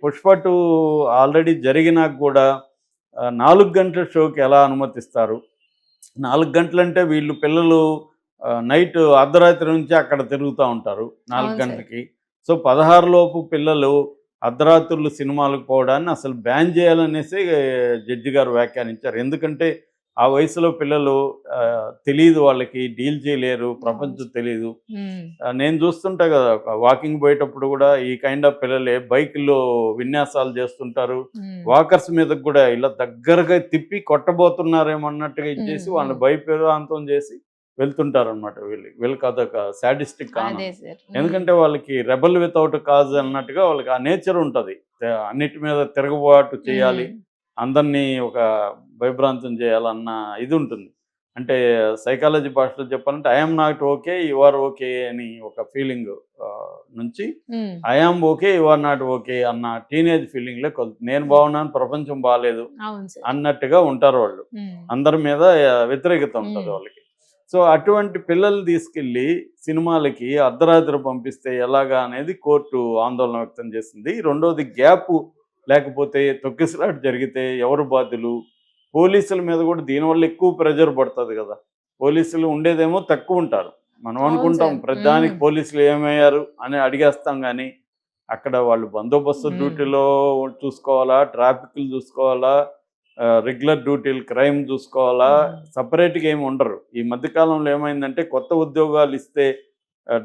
Pushpa 2 already జరిగినాక గూడా 4 గంటల షోకి ఎలా అనుమతిస్తారు? 4 గంటలంటే వీళ్ళు పిల్లలు నైట్ అర్ధరాత్రి నుంచి అక్కడ తిరుగుతా ఉంటారు 4 అవును సార్. గంటలకి. సో, 16 లోపు పిల్లలు అర్ధరాత్రులు సినిమాలకు పోవడాన్ని అసలు బ్యాన్ చేయాలనేసి జడ్జి గారు వ్యాఖ్యానించారు. ఎందుకంటే, ఆ వయసులో పిల్లలు తెలీదు వాళ్ళకి, డీల్ చేయలేరు, అవును ప్రపంచం సార్. తెలీదు. హ్మ్. నేను చూస్తుంటా గదా! వాకింగ్ పోయేటప్పుడు గూడా ఈ కైండ్ ఆఫ్ పిల్లలే బైకుల్లో విన్యాసాలు చేస్తుంటారు. హ్మ్. వాకర్స్ మీదకి గూడా ఇలా దగ్గరగా తిప్పి కొట్టబోతున్నారేమో అన్నట్టుగా హ్మ్. ఇచ్చేసి హ్మ్. వాళ్ళని భయప్రాంతం చేసి వెళ్తుంటారనమాట వీళ్ళు. వీళ్ళకి అదొక సాడిస్టిక్ అదే ఆనందం. సార్. హ్మ్. ఎందుకంటే వాళ్ళకి రెబెల్ వితౌట్ కాజ్ అన్నట్టుగా వాళ్ళకి ఆ నేచర్ ఉంటది. అన్నిటి మీద తిరుగుబాటు చేయాలి. హ్మ్. అందరినీ ఒక భయభ్రాంతం చేయాలన్న ఇది ఉంటుంది. అంటే సైకాలజీ భాషలో చెప్పాలంటే I am not okay. You are okay అని ఒక ఫీలింగ్ నుంచి hmm. I am okay. You are not okay అన్న టీనేజ్ ఫీలింగ్‌లోకి నేను హ్మ్. బాగున్నాను. ప్రపంచం బాలేదు అవును సార్. అన్నట్టుగా ఉంటారు వాళ్ళు. హ్మ్. అందరి మీద వ్యతిరేకత ఉంటది హ్మ్. వాళ్ళకి. సో, అటువంటి పిల్లల్ని తీసుకెళ్ళి సినిమాలకి అర్ధరాత్రి పంపిస్తే ఎలాగా అనేది కోర్టు ఆందోళన వ్యక్తం చేసింది. రెండోది గ్యాపు లేకపోతే తొక్కిసలాట జరిగితే ఎవరు బాధ్యులు? పోలీసుల మీద కూడా దీనివల్ల ఎక్కువ ప్రెషర్ పడతది గదా! పోలీసులు ఉండేదేమో తక్కువుంటారు. మనం అవును అనుకుంటాం సార్. హ్మ్. ప్రతిదానికి పోలీసులు ఏమయ్యారు అని అడిగేస్తాం గానీ, అక్కడ వాళ్ళు బందోబస్తు హ్మ్. డ్యూటీలో చూసుకోవాలా, ట్రాఫిక్‌లు చూసుకోవాలా, రెగ్యులర్ డ్యూటీలు క్రైమ్ చూసుకోవాలా, హ్మ్. సెపరేట్‌గా ఏమి ఉండరు. ఈ మధ్య కాలంలో ఏమైందంటే కొత్త ఉద్యోగాలిస్తే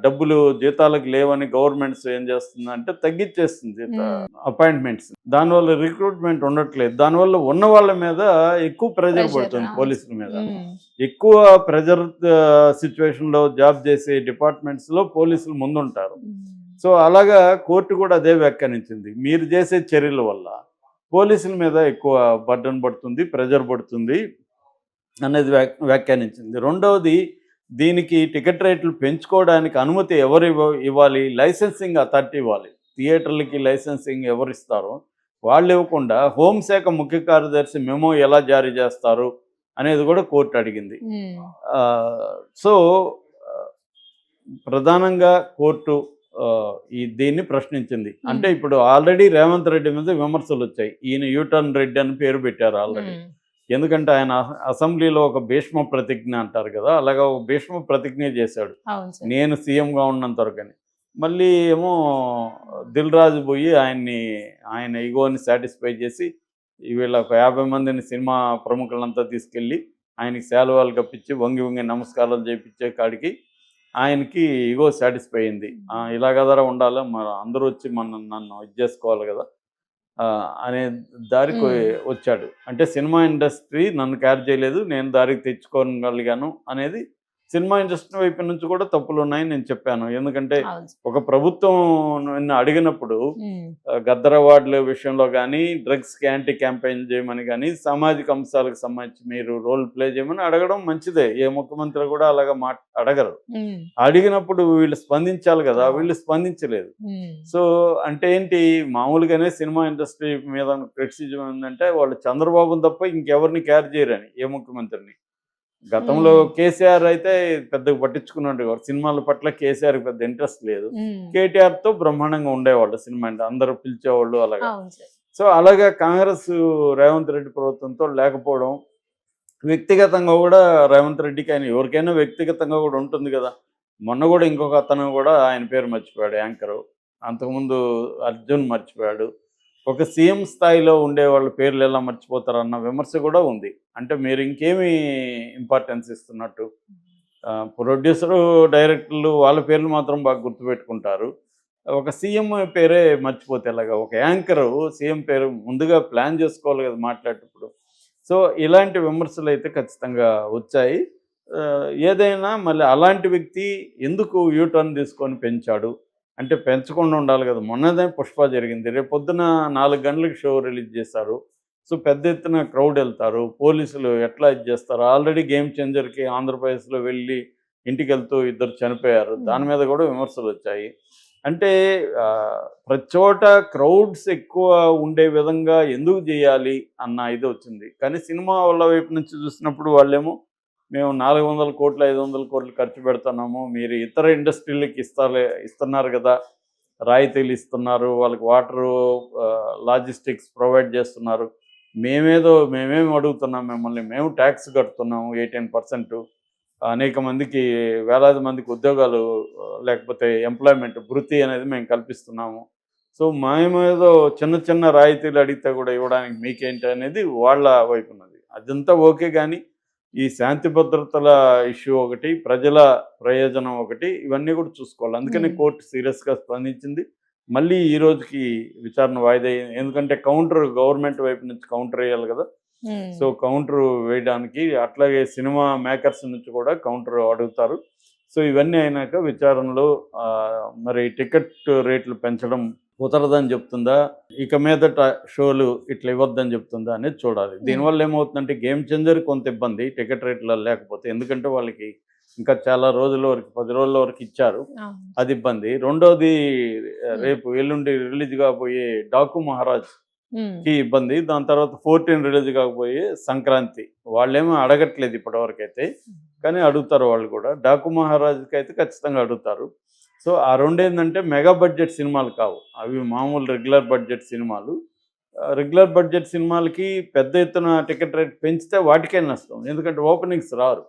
డబ్బులు జీతాలకు లేవని గవర్నమెంట్స్ ఏం చేస్తుందంటే తగ్గిచ్చేస్తుంది హ్మ్. అపాయింట్మెంట్స్. దానివల్ల రిక్రూట్‌మెంట్ ఉండట్లేదు. దానివల్ల ఉన్న వాళ్ళ మీద ఎక్కువ ప్రెషర్ ప్రెషర్. పడుతుంది అవును పోలీసుల సార్. మీద. హ్మ్. ఎక్కువ ప్రెషర్ సిట్యుయేషన్‌లో జాబ్ చేసే డిపార్ట్మెంట్స్‌లో పోలీసులు ముందుంటారు. హ్మ్. సో, అలాగా కోర్ట్ కూడా అదే వ్యాఖ్యానించింది. మీరు చేసే చర్యల వల్ల పోలీసుల మీద ఎక్కువ బర్డెన్ పడుతుంది, ప్రెషర్ పడుతుంది అనేది వ్యాఖ్యానించింది. రెండవది దీనికి టికెట్ రేట్లు పెంచుకోవడానికి అనుమతి ఎవరు ఇవ్వాలి? లైసెన్సింగ్ అథారిటీ ఇవ్వాలి. థియేటర్లకి లైసెన్సింగ్ ఎవరిస్తారో వాళ్ళు ఇవ్వకుండా హోంశాఖ ముఖ్య కార్యదర్శి మెమో ఎలా జారీ చేస్తారు? అనేది కూడా కోర్ట్ అడిగింది. హ్మ్. సో, ఆహ్, ప్రధానంగా కోర్టు దీన్ని ప్రశ్నించింది. అంటే హ్మ్. ఇప్పుడు ఆల్రెడీ రేవంత్ రెడ్డి మీద విమర్శలొచ్చాయి. ఈయన యూటర్న్ రెడ్డి అని పేరు పెట్టారు ఆల్రెడీ. హ్మ్. ఎందుకంటే ఆయన అసెంబ్లీలో ఒక భీష్మ ప్రతిజ్ఞ అంటారు కదా! అలాగా ఒక భీష్మ ప్రతిజ్ఞ చేశాడు. అవును సార్. నేను సీఎంగా ఉన్నంత వరకని. మళ్ళీ ఏమో దిల్ రాజు పోయి ఆయన ఇగోని సాటిస్ఫై చేసి వీళ్ళ ఒక 50 మందిని సినిమా ప్రముఖులంతా తీసుకెళ్ళి ఆయనకి శాలువాలు కప్పించి వంగి వంగి నమస్కారాలు చేపించే కాడికి ఆయనకి ఇగో సాటిస్ఫై అయింది. హ్మ్. ఇలా కదరా ఉండాలా మరి అందరూ వచ్చి నన్ను ఇది చేసుకోవాలి కదా! అనే దారికి హ్మ్. వచ్చాడు. అంటే సినిమా ఇండస్ట్రీ నన్ను కేర్ చేయలేదు. నేను దారికి తెచ్చుకోగలిగాను అనేది సినిమా ఇండస్ట్రీ వైపు నుంచి కూడా తప్పులున్నాయని నేను చెప్పాను. ఎందుకంటే అవును సార్. ఒక ప్రభుత్వం నిన్ను అడిగినప్పుడు హ్మ్. గద్దర్ అవార్డుల విషయంలో గానీ, డ్రగ్స్‌కి యాంటీ క్యాంపెయిన్ చేయమని గానీ, సామాజిక అంశాలకు సంబంధించి మీరు రోల్ ప్లే చేయమని అడగడం మంచిదే. ఏ ముఖ్యమంత్రి కూడా అలాగా అడగరు. హ్మ్. అడిగినప్పుడు వీళ్ళు స్పందించాలి గదా! అవును. వీళ్ళు స్పందించలేదు. హ్మ్. సో, అంటే ఏంటి మామూలుగానే సినిమా ఇండస్ట్రీ మీద క్రిటిసిజం ఏందంటే వాళ్ళు చంద్రబాబుని తప్ప ఇంకెవరిని కేర్ చేయరని ఏ ముఖ్యమంత్రిని. గతంలో హ్మ్. కేసీఆర్ అయితే పెద్దగా పట్టించుకునేవాడు కాదు. సినిమాల పట్ల కేసీఆర్‌కి పెద్ద ఇంట్రెస్ట్ లేదు. హ్మ్. కేటీఆర్‌తో బ్రహ్మాండంగా ఉండేవాళ్ళు సినిమా అంటే అందరూ పిలిచేవాళ్ళు అలాగా. అవును సార్. సో, అలాగా కాంగ్రెస్ రేవంత్ రెడ్డి ప్రభుత్వంతో లేకపోవడం వ్యక్తిగతంగా గూడా రేవంత్ రెడ్డికి ఆయన ఎవరికైనా వ్యక్తిగతంగా గూడా ఉంటుంది గదా! మొన్న గూడా ఇంకొక అతను గూడా ఆయన పేరు మర్చిపోయాడు యాంకరు. అంతకుముందు అర్జున్ మర్చిపోయాడు. ఒక సీఎం స్థాయిలో ఉండేవాళ్ళ పేర్లు ఎలా మర్చిపోతారన్న విమర్శ గూడా ఉంది. అంటే మీరు ఇంకేమి ఇంపార్టెన్స్ ఇస్తున్నట్టు. ప్రొడ్యూసరు, డైరెక్టర్లు వాళ్ళ పేర్లు మాత్రం బాగా గుర్తుపెట్టుకుంటారు. ఒక సీఎం పేరే మర్చిపోతే ఎలాగా? ఒక యాంకరు సీఎం పేరు ముందుగా ప్లాన్ జేసుకోవాలి గదా! మాట్లాడేటప్పుడు. సో, ఇలాంటి విమర్శలైతే ఖచ్చితంగా వచ్చాయి. ఏదైనా మళ్ళీ అలాంటి వ్యక్తి ఎందుకు యూ టర్న్ తీసుకొని పెంచాడు? అంటే పెంచకుండా ఉండాలి గదా! మొన్ననే 'పుష్ప' జరిగింది. రేపొద్దున 4 గంటలకి షో రిలీజ్ జేశారు. సో, పెద్ద ఎత్తున క్రౌడెళ్తారు. పోలీసులు ఎట్లా ఇది జేస్తారు? ఆల్రెడీ 'గేమ్ చేంజర్‌కి' ఆంధ్రప్రదేశ్‌లో వెళ్ళి ఇంటికెళ్తూ ఇద్దరు చనిపోయారు. హ్మ్. దాని మీద గూడా విమర్శలొచ్చాయి. అంటే ప్రతి చోట క్రౌడ్స్ ఎక్కువ ఉండే విధంగా ఎందుకు జేయాలి అన్న ఇదొచ్చింది. కానీ సినిమా వాళ్ళ వైపు నుంచి చూసినప్పుడు వాళ్ళేమో మేము 400,00,00,000, 500,00,00,000 ఖర్చు పెడుతున్నాము. మీరు ఇతర ఇండస్ట్రీలకి ఇస్తున్నారు గదా! రాయితీలు ఇస్తున్నారు, వాళ్ళకి వాటరు లాజిస్టిక్స్ ప్రొవైడ్ చేస్తున్నారు. మేమేమి అడుగుతున్నాం మిమ్మల్ని, మేము ట్యాక్స్ కడుతున్నాము 18%. అనేక మందికి, వేలాది మందికి ఉద్యోగాలు లేకపోతే ఎంప్లాయ్మెంట్, వృత్తి అనేది మేము కల్పిస్తున్నాము. సో మేమేదో చిన్న చిన్న రాయితీలు అడిగితే కూడా ఇవ్వడానికి మీకేంటి అనేది వాళ్ళ వైపు ఉన్నది. అదంతా ఓకే, కానీ ఈ శాంతి భద్రతల ఇష్యూ ఒకటి, ప్రజల ప్రయోజనం ఒకటి, ఇవన్నీ కూడా చూసుకోవాలి. అందుకని ఉమ్, కోర్టు సీరియస్గా స్పందించింది. మళ్ళీ ఈ రోజుకి విచారణ వాయిదా అయ్యింది. ఎందుకంటే గవర్నమెంట్ వైపు నుంచి కౌంటర్ వేయాలి కదా. ఉమ్, సో కౌంటర్ వేయడానికి, అట్లాగే సినిమా మేకర్స్ నుంచి కూడా కౌంటర్ అడుగుతారు. సో ఇవన్నీ అయినాక విచారణలో మరి టికెట్ రేట్లు పెంచడం కుదరదని చెప్తుందా, ఇక మీదట షోలు ఇట్లా ఇవ్వద్దని చెప్తుందా అనేది చూడాలి. ఉమ్, దీనివల్ల ఏమవుతుందంటే గేమ్ చేంజర్ కొంత ఇబ్బంది టికెట్ రేట్లు లేకపోతే, ఎందుకంటే వాళ్ళకి ఇంకా చాలా రోజుల వరకు, 10 రోజుల వరకు ఇచ్చారు, అవును. అది ఇబ్బంది. రెండోది ఉమ్, రేపు ఎల్లుండి రిలీజ్ కాబోయే డాకు మహారాజ్ ఉమ్, కి ఇబ్బంది. దాని తర్వాత 14 రిలీజ్ కాకపోయే సంక్రాంతి. వాళ్ళేమో అడగట్లేదు ఇప్పటివరకైతే, కానీ అడుగుతారు వాళ్ళు కూడా. డాకు మహారాజ్కి అయితే ఖచ్చితంగా అడుగుతారు. సో ఆ రెండేంటంటే మెగా బడ్జెట్ సినిమాలు కావు, అవి మామూలు రెగ్యులర్ బడ్జెట్ సినిమాలు. రెగ్యులర్ బడ్జెట్ సినిమాలకి పెద్ద ఎత్తున టికెట్ రేట్ పెంచితే వాటికే నష్టం, ఎందుకంటే ఓపెనింగ్స్ రారు.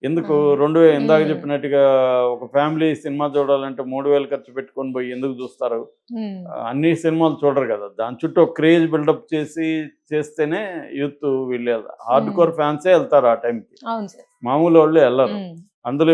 ఎందుకు అవును. ఇందాక ఉమ్, చెప్పినట్టుగా ఒక ఫ్యామిలీ సినిమా చూడాలంటే 3,000 ఖర్చు పెట్టుకొని పోయి ఎందుకు చూస్తారు? ఉమ్, అన్ని సినిమాలు చూడరు కదా. దాని చుట్టూ ఒక క్రేజ్ బిల్డప్ చేస్తేనే యూత్ వీళ్ళు హార్డ్ ఉమ్, కోర్ ఫ్యాన్సే వెళ్తారు ఆ టైంకి, అవును సార్. మామూలు వాళ్ళు వెళ్ళరు. ఉమ్. అందులో